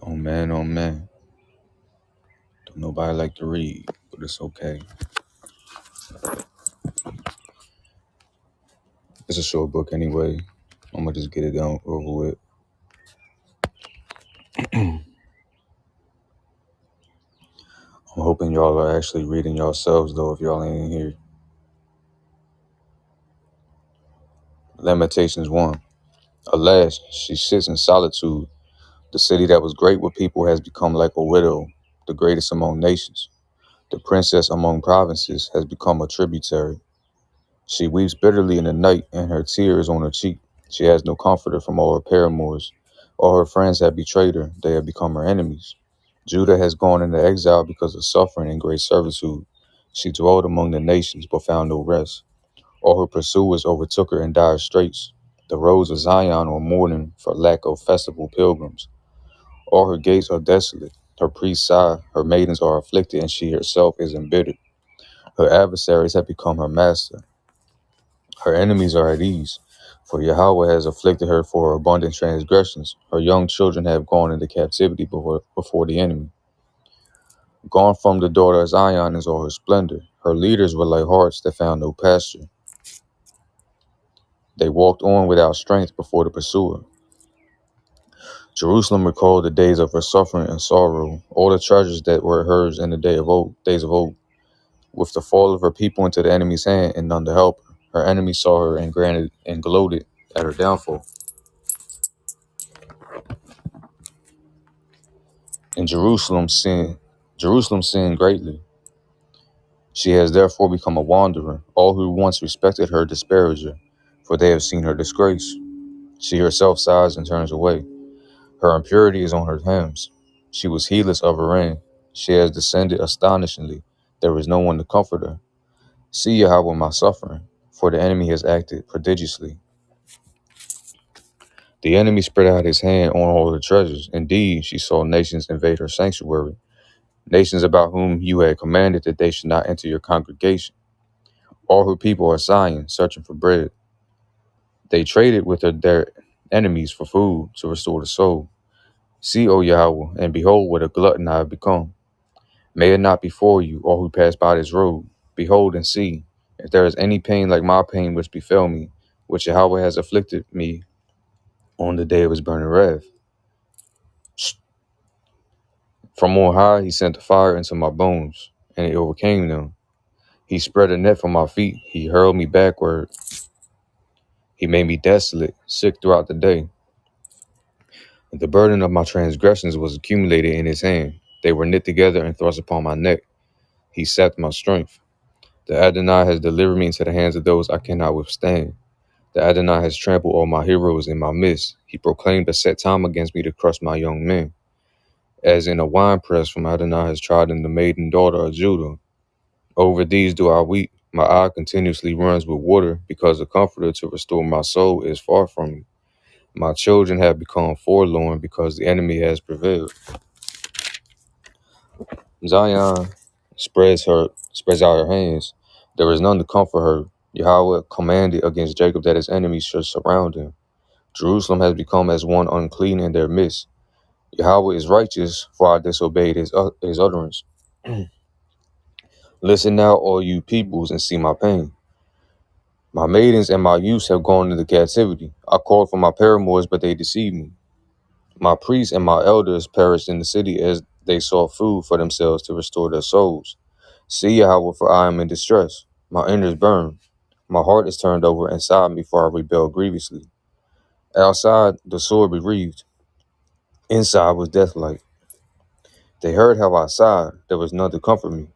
Oh man, oh man. Don't nobody like to read, but it's okay. It's a short book anyway. I'm gonna just get it done over with. I'm hoping y'all are actually reading yourselves though if y'all ain't in here. Lamentations 1. Alas, she sits in solitude. The city that was great with people has become like a widow, the greatest among nations. The princess among provinces has become a tributary. She weeps bitterly in the night, and her tear is on her cheek. She has no comforter from all her paramours. All her friends have betrayed her. They have become her enemies. Judah has gone into exile because of suffering and great servitude. She dwelled among the nations, but found no rest. All her pursuers overtook her in dire straits. The roads of Zion are mourning for lack of festival pilgrims. All her gates are desolate. Her priests sigh, her maidens are afflicted, and she herself is embittered. Her adversaries have become her master. Her enemies are at ease, for Yahweh has afflicted her for her abundant transgressions. Her young children have gone into captivity before the enemy. Gone from the daughter of Zion is all her splendor. Her leaders were like harts that found no pasture. They walked on without strength before the pursuer. Jerusalem recalled the days of her suffering and sorrow, all the treasures that were hers in the days of old. With the fall of her people into the enemy's hand and none to help her, her enemies saw her and granted and gloated at her downfall. And Jerusalem sinned greatly. She has therefore become a wanderer. All who once respected her disparage her, for they have seen her disgrace. She herself sighs and turns away. Her impurity is on her hems. She was heedless of her reign. She has descended astonishingly. There is no one to comfort her. See Yahweh my suffering, for the enemy has acted prodigiously. The enemy spread out his hand on all her treasures. Indeed, she saw nations invade her sanctuary, nations about whom you had commanded that they should not enter your congregation. All her people are sighing, searching for bread. They traded with their enemies for food to restore the soul. See, O Yahweh, and behold what a glutton I have become. May it not befall you, all who pass by this road. Behold and see, if there is any pain like my pain which befell me, which Yahweh has afflicted me on the day of his burning wrath. From on high he sent a fire into my bones, and it overcame them. He spread a net for my feet. He hurled me backward. He made me desolate, sick throughout the day. The burden of my transgressions was accumulated in his hand. They were knit together and thrust upon my neck. He sapped my strength. The Adonai has delivered me into the hands of those I cannot withstand. The Adonai has trampled all my heroes in my midst. He proclaimed a set time against me to crush my young men. As in a winepress from Adonai has trodden the maiden daughter of Judah. Over these do I weep. My eye continuously runs with water, because the comforter to restore my soul is far from me. My children have become forlorn, because the enemy has prevailed. Zion spreads out her hands. There is none to comfort her. Yahweh commanded against Jacob that his enemies should surround him. Jerusalem has become as one unclean in their midst. Yahweh is righteous, for I disobeyed his utterance. Listen now, all you peoples, and see my pain. My maidens and my youths have gone into captivity. I called for my paramours, but they deceived me. My priests and my elders perished in the city as they sought food for themselves to restore their souls. See, Yahweh, for I am in distress. My innards burn. My heart is turned over inside me, for I rebel grievously. Outside, the sword bereaved. Inside was deathlike. They heard how I sighed. There was none to comfort me.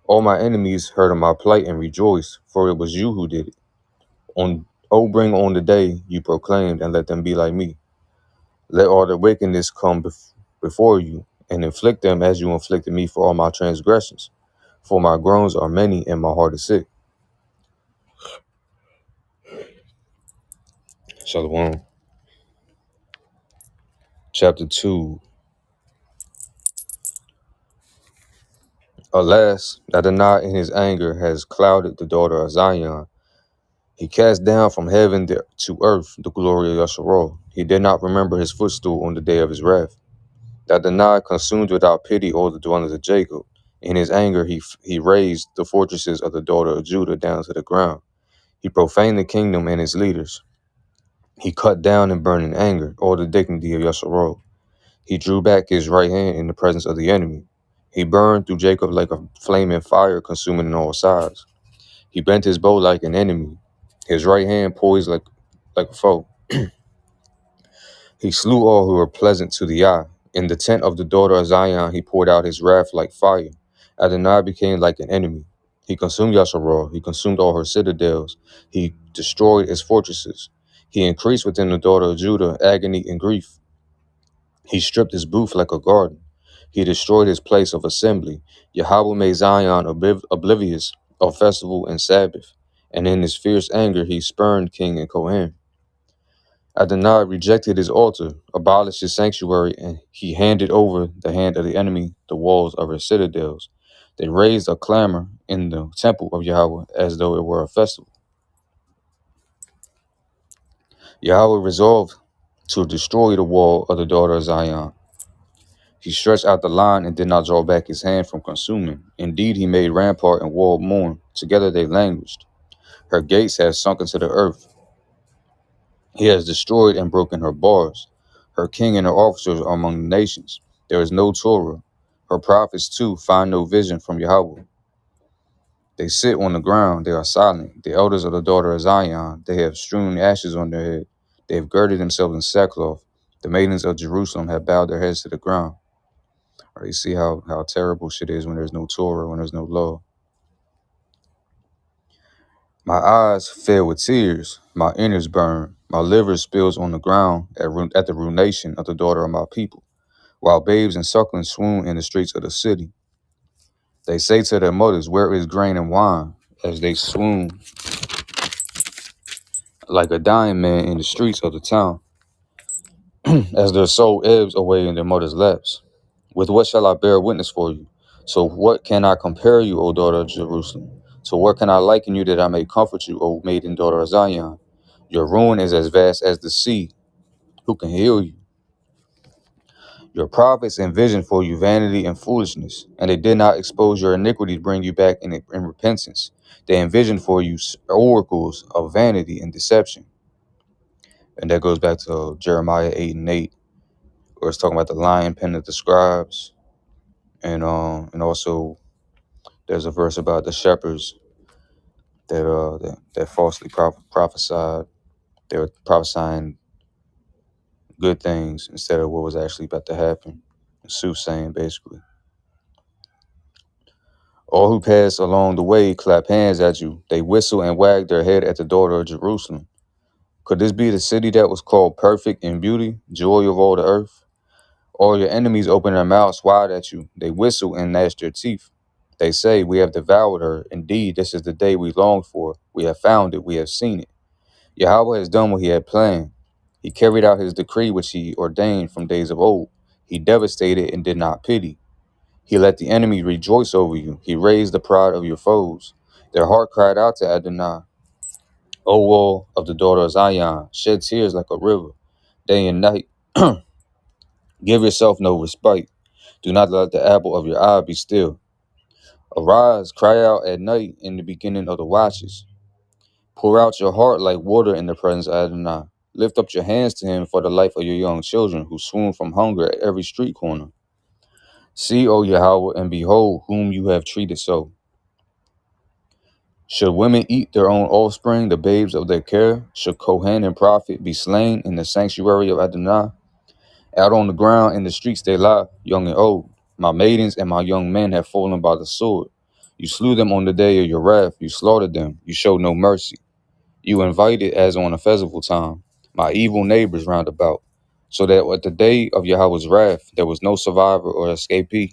All my enemies heard of my plight and rejoiced, for it was you who did it. Bring on the day you proclaimed, and let them be like me. Let all their wickedness come before you, and inflict them as you inflicted me for all my transgressions. For my groans are many, and my heart is sick. Shalom. Chapter 2. Alas, Adonai in his anger has clouded the daughter of Zion. He cast down from heaven to earth the glory of Yasharal. He did not remember his footstool on the day of his wrath. Adonai consumed without pity all the dwellers of Jacob. In his anger, he razed the fortresses of the daughter of Judah down to the ground. He profaned the kingdom and its leaders. He cut down and burned in anger all the dignity of Yasharal. He drew back his right hand in the presence of the enemy. He burned through Jacob like a flaming fire, consuming on all sides. He bent his bow like an enemy, his right hand poised like a foe. He slew all who were pleasant to the eye. In the tent of the daughter of Zion, he poured out his wrath like fire. Adonai became like an enemy. He consumed Yasharal. He consumed all her citadels. He destroyed its fortresses. He increased within the daughter of Judah agony and grief. He stripped his booth like a garden. He destroyed his place of assembly. Yahweh made Zion oblivious of festival and Sabbath. And in his fierce anger, he spurned king and Kohen. Adonai rejected his altar, abolished his sanctuary, and he handed over the hand of the enemy the walls of her citadels. They raised a clamor in the temple of Yahweh as though it were a festival. Yahweh resolved to destroy the wall of the daughter of Zion. He stretched out the line and did not draw back his hand from consuming. Indeed, he made rampart and wall mourn. Together they languished. Her gates have sunk into the earth. He has destroyed and broken her bars. Her king and her officers are among the nations. There is no Torah. Her prophets, too, find no vision from Yahweh. They sit on the ground. They are silent. The elders of the daughter of Zion, they have strewn ashes on their head. They have girded themselves in sackcloth. The maidens of Jerusalem have bowed their heads to the ground. You see how terrible shit is when there's no Torah, when there's no law. My eyes fill with tears, my innards burn, my liver spills on the ground at the ruination of the daughter of my people, while babes and sucklings swoon in the streets of the city. They say to their mothers, where is grain and wine? As they swoon like a dying man in the streets of the town, as their soul ebbs away in their mother's laps. With what shall I bear witness for you? So what can I compare you, O daughter of Jerusalem? So what can I liken you that I may comfort you, O maiden daughter of Zion? Your ruin is as vast as the sea. Who can heal you? Your prophets envisioned for you vanity and foolishness, and they did not expose your iniquity to bring you back in repentance. They envisioned for you oracles of vanity and deception. And that goes back to Jeremiah 8 and 8, where it's talking about the lion pen of the scribes. And also there's a verse about the shepherds that falsely prophesied. They were prophesying good things instead of what was actually about to happen. Soothsaying, basically. All who pass along the way clap hands at you. They whistle and wag their head at the daughter of Jerusalem. Could this be the city that was called perfect in beauty, joy of all the earth? All your enemies open their mouths wide at you. They whistle and gnash their teeth. They say, we have devoured her. Indeed, this is the day we longed for. We have found it. We have seen it. Yahweh has done what he had planned. He carried out his decree which he ordained from days of old. He devastated and did not pity. He let the enemy rejoice over you. He raised the pride of your foes. Their heart cried out to Adonai. O wall of the daughter of Zion, shed tears like a river, day and night. Give yourself no respite. Do not let the apple of your eye be still. Arise, cry out at night in the beginning of the watches. Pour out your heart like water in the presence of Adonai. Lift up your hands to him for the life of your young children who swoon from hunger at every street corner. See, O Yahweh, and behold whom you have treated so. Should women eat their own offspring, the babes of their care? Should Kohen and prophet be slain in the sanctuary of Adonai? Out on the ground in the streets they lie, young and old. My maidens and my young men have fallen by the sword. You slew them on the day of your wrath. You slaughtered them. You showed no mercy. You invited, as on a festival time, my evil neighbors round about, so that at the day of Yahweh's wrath there was no survivor or escapee.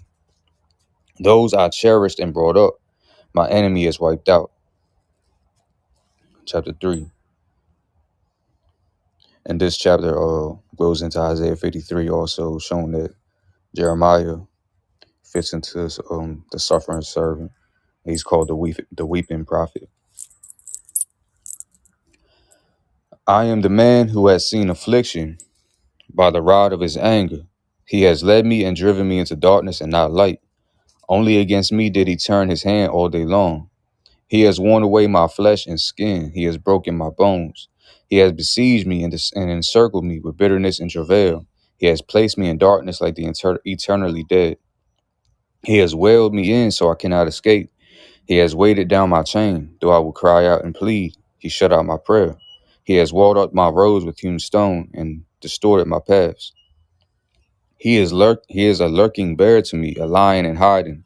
Those I cherished and brought up, my enemy is wiped out. Chapter 3. And this chapter goes into Isaiah 53, also showing that Jeremiah fits into the suffering servant. He's called the weeping prophet. I am the man who has seen affliction by the rod of his anger. He has led me and driven me into darkness and not light. Only against me did he turn his hand all day long. He has worn away my flesh and skin. He has broken my bones. He has besieged me and encircled me with bitterness and travail. He has placed me in darkness like the eternally dead. He has wailed me in so I cannot escape. He has weighted down my chain, though I would cry out and plead. He shut out my prayer. He has walled up my roads with hewn stone and distorted my paths. He is a lurking bear to me, a lion in hiding.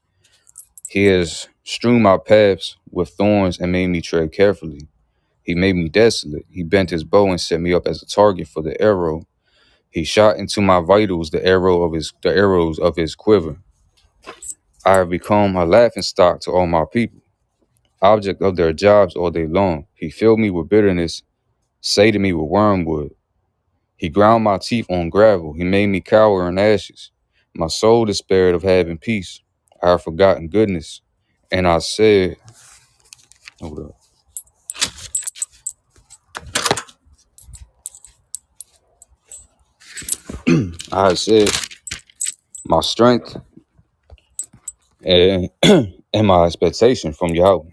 He has strewn my paths with thorns and made me tread carefully. He made me desolate. He bent his bow and set me up as a target for the arrow. He shot into my vitals the arrows of his quiver. I have become a laughingstock to all my people, object of their jobs all day long. He filled me with bitterness, sated me with wormwood. He ground my teeth on gravel. He made me cower in ashes. My soul despaired of having peace. I have forgotten goodness. And I said, hold up. I said, my strength and, and my expectation from Yahweh.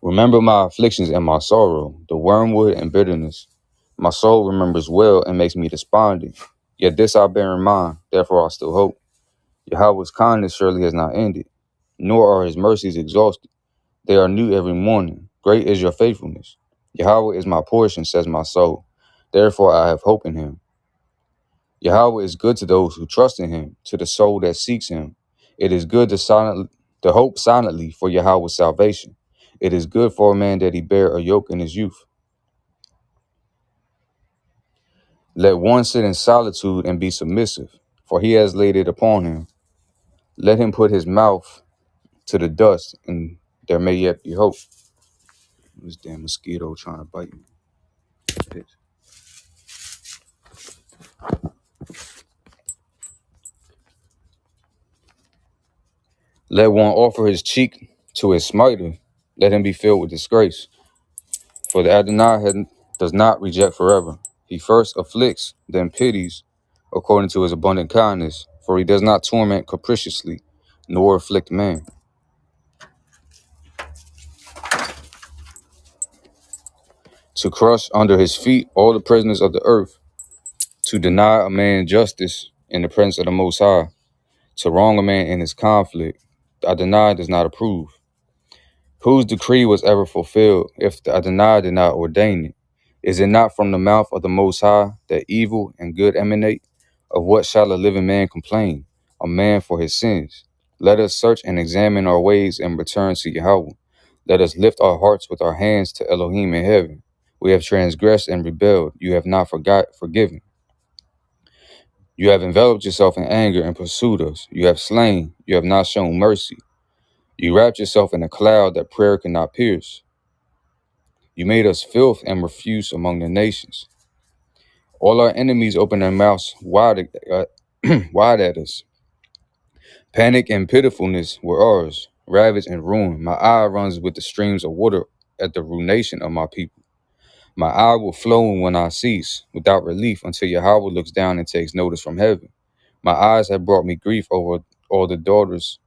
Remember my afflictions and my sorrow, the wormwood and bitterness. My soul remembers well and makes me despondent. Yet this I bear in mind, therefore I still hope. Yahweh's kindness surely has not ended, nor are his mercies exhausted. They are new every morning. Great is your faithfulness. Yahweh is my portion, says my soul. Therefore I have hope in him. Yahweh is good to those who trust in him, to the soul that seeks him. It is good to hope silently for Yahweh's salvation. It is good for a man that he bear a yoke in his youth. Let one sit in solitude and be submissive, for he has laid it upon him. Let him put his mouth to the dust, and there may yet be hope. This damn mosquito trying to bite me. Let one offer his cheek to his smiter. Let him be filled with disgrace. For the does not reject forever. He first afflicts, then pities, according to his abundant kindness. For he does not torment capriciously, nor afflict man. To crush under his feet all the prisoners of the earth. To deny a man justice in the presence of the Most High. To wrong a man in his conflict. Adonai does not approve. Whose decree was ever fulfilled, if the Adonai did not ordain it? Is it not from the mouth of the Most High that evil and good emanate? Of what shall a living man complain? A man for his sins. Let us search and examine our ways and return to Yahweh. Let us lift our hearts with our hands to Elohim in heaven. We have transgressed and rebelled. You have not forgiven. You have enveloped yourself in anger and pursued us. You have slain. You have not shown mercy. You wrapped yourself in a cloud that prayer cannot pierce. You made us filth and refuse among the nations. All our enemies opened their mouths wide at us. Panic and pitifulness were ours, ravage and ruin. My eye runs with the streams of water at the ruination of my people. My eye will flow when I cease, without relief, until Yahweh looks down and takes notice from heaven. My eyes have brought me grief over all the daughters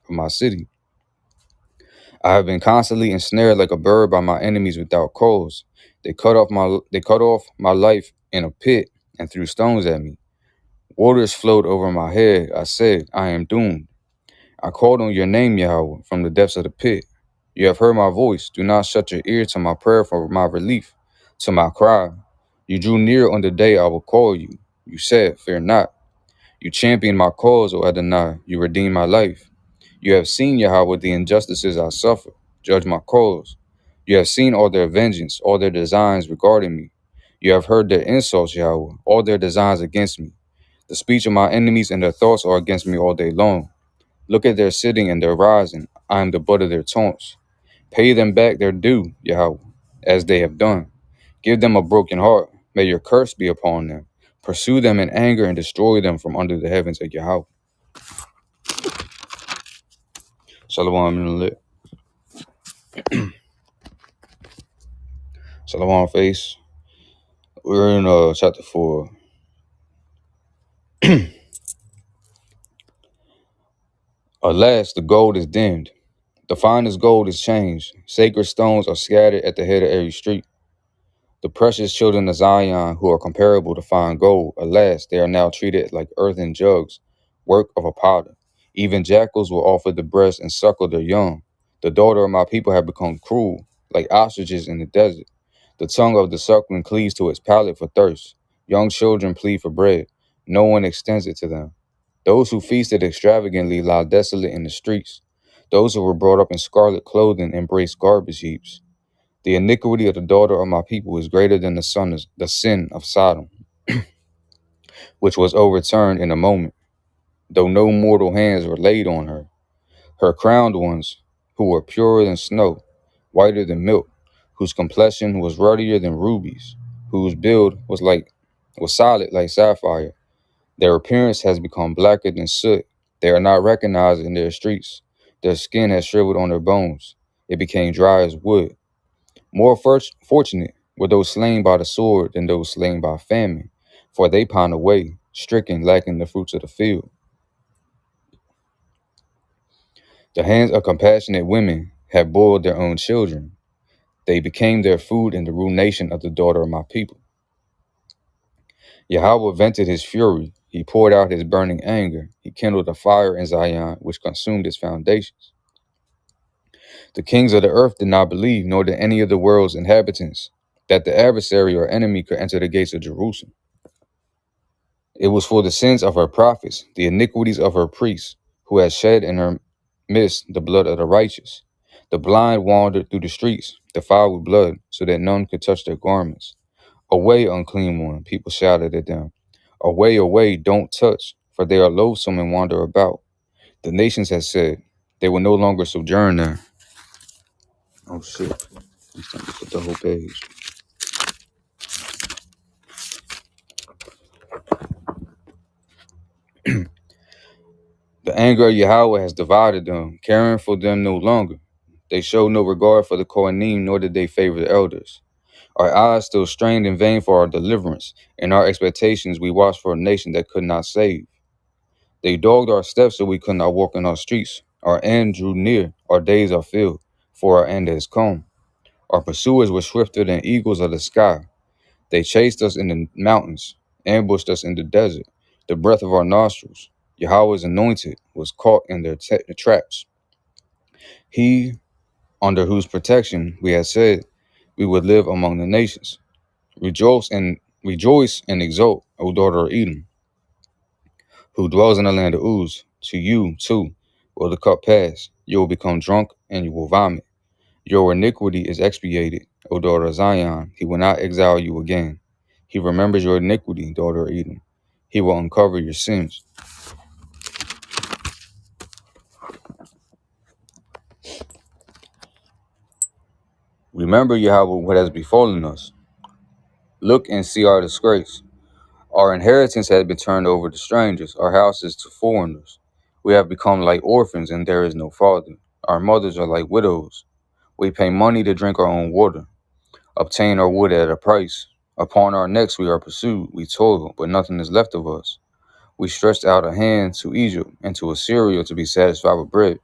of my city. I have been constantly ensnared like a bird by my enemies without cause. They cut off my life in a pit and threw stones at me. Waters flowed over my head. I said, I am doomed. I called on your name, Yahweh, from the depths of the pit. You have heard my voice. Do not shut your ear to my prayer for my relief, to my cry. You drew near on the day I will call you. You said, fear not. You championed my cause, O Adonai. You redeemed my life. You have seen, Yahweh, the injustices I suffer. Judge my cause. You have seen all their vengeance, all their designs regarding me. You have heard their insults, Yahweh, all their designs against me. The speech of my enemies and their thoughts are against me all day long. Look at their sitting and their rising. I am the butt of their taunts. Pay them back their due, Yahweh, as they have done. Give them a broken heart. May your curse be upon them. Pursue them in anger and destroy them from under the heavens of Yahweh. Shalom in the Shalom face. We're in chapter 4. Alas, the gold is dimmed. The finest gold is changed. Sacred stones are scattered at the head of every street. The precious children of Zion, who are comparable to fine gold, alas, they are now treated like earthen jugs, work of a potter. Even jackals will offer the breast and suckle their young. The daughter of my people have become cruel, like ostriches in the desert. The tongue of the suckling cleaves to its palate for thirst. Young children plead for bread. No one extends it to them. Those who feasted extravagantly lie desolate in the streets. Those who were brought up in scarlet clothing embrace garbage heaps. The iniquity of the daughter of my people is greater than the sin of Sodom, which was overturned in a moment, though no mortal hands were laid on her. Her crowned ones, who were purer than snow, whiter than milk, whose complexion was ruddier than rubies, whose build was solid like sapphire. Their appearance has become blacker than soot. They are not recognized in their streets. Their skin has shriveled on their bones. It became dry as wood. More fortunate were those slain by the sword than those slain by famine, for they pine away, stricken, lacking the fruits of the field. The hands of compassionate women have boiled their own children. They became their food in the ruination of the daughter of my people. Yahweh vented his fury. He poured out his burning anger. He kindled a fire in Zion, which consumed its foundations. The kings of the earth did not believe, nor did any of the world's inhabitants, that the adversary or enemy could enter the gates of Jerusalem. It was for the sins of her prophets, the iniquities of her priests, who had shed in her midst the blood of the righteous. The blind wandered through the streets, defiled with blood, so that none could touch their garments. Away, unclean one, people shouted at them. Away, away, don't touch, for they are loathsome and wander about. The nations had said they will no longer sojourn there. Oh shit. I'm starting to put the whole page. The anger of Yahweh has divided them, caring for them no longer. They showed no regard for the Kohanim, nor did they favor the elders. Our eyes still strained in vain for our deliverance. In our expectations, we watched for a nation that could not save. They dogged our steps so we could not walk in our streets. Our end drew near, our days are filled, for our end has come. Our pursuers were swifter than eagles of the sky. They chased us in the mountains, ambushed us in the desert. The breath of our nostrils, Yahweh's anointed, was caught in their traps. He, under whose protection we had said we would live among the nations. Rejoice and exult, O daughter of Edom, who dwells in the land of Uz. To you, too, will the cup pass. You will become drunk and you will vomit. Your iniquity is expiated, O daughter of Zion. He will not exile you again. He remembers your iniquity, daughter of Edom. He will uncover your sins. Remember, Yahweh, what has befallen us. Look and see our disgrace. Our inheritance has been turned over to strangers, our houses to foreigners. We have become like orphans, and there is no father. Our mothers are like widows. We pay money to drink our own water, obtain our wood at a price. Upon our necks we are pursued. We toil, but nothing is left of us. We stretched out a hand to Egypt and to Assyria to be satisfied with bread.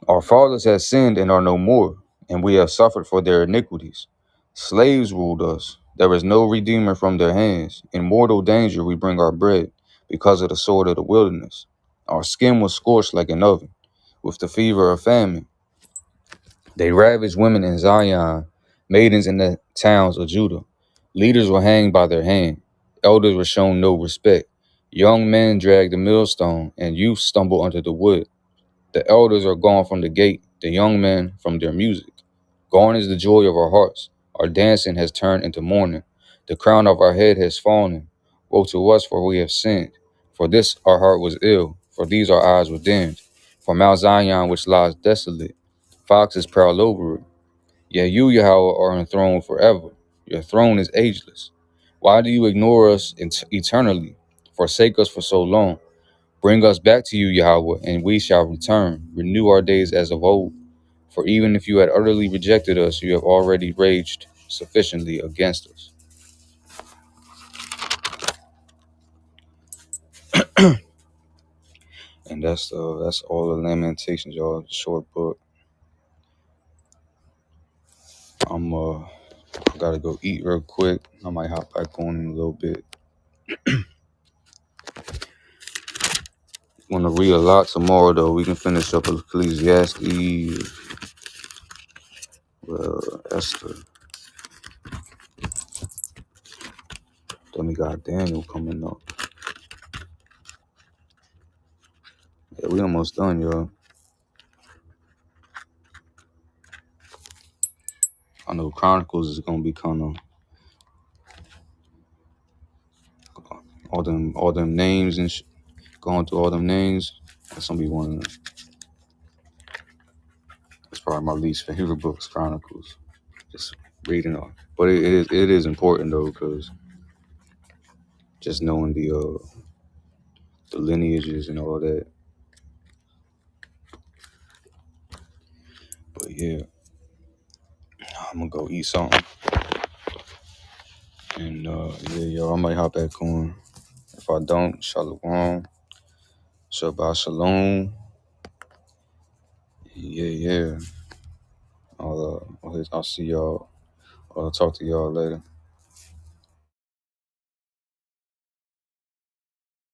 Our fathers have sinned and are no more, and we have suffered for their iniquities. Slaves ruled us. There is no redeemer from their hands. In mortal danger we bring our bread, because of the sword of the wilderness. Our skin was scorched like an oven, with the fever of famine. They ravaged women in Zion, maidens in the towns of Judah. Leaders were hanged by their hand. Elders were shown no respect. Young men dragged the millstone, and youth stumbled under the wood. The elders are gone from the gate, the young men from their music. Gone is the joy of our hearts. Our dancing has turned into mourning. The crown of our head has fallen. Woe to us, for we have sinned. For this our heart was ill, for these our eyes were dimmed. For Mount Zion, which lies desolate, foxes prowl over it. Yet you, Yahweh, are enthroned forever. Your throne is ageless. Why do you ignore us eternally, forsake us for so long? Bring us back to you, Yahweh, and we shall return. Renew our days as of old. For even if you had utterly rejected us, you have already raged sufficiently against us. And that's all the Lamentations, y'all. Short book. I gotta go eat real quick. I might hop back on in a little bit. Want to read a lot tomorrow though. We can finish up Ecclesiastes. Esther. Then we got Daniel coming up. Yeah, we almost done, y'all. I know Chronicles is gonna be kind of all them names and going through all them names. That's gonna be one of them. It's probably my least favorite books, Chronicles. Just reading on, but it is important though, because just knowing the lineages and all that. But yeah, I'm gonna go eat something, and yeah, yo, I might hop back on. If I don't, Shalom, Shabbat Shalom. Yeah. I'll see y'all. I'll talk to y'all later.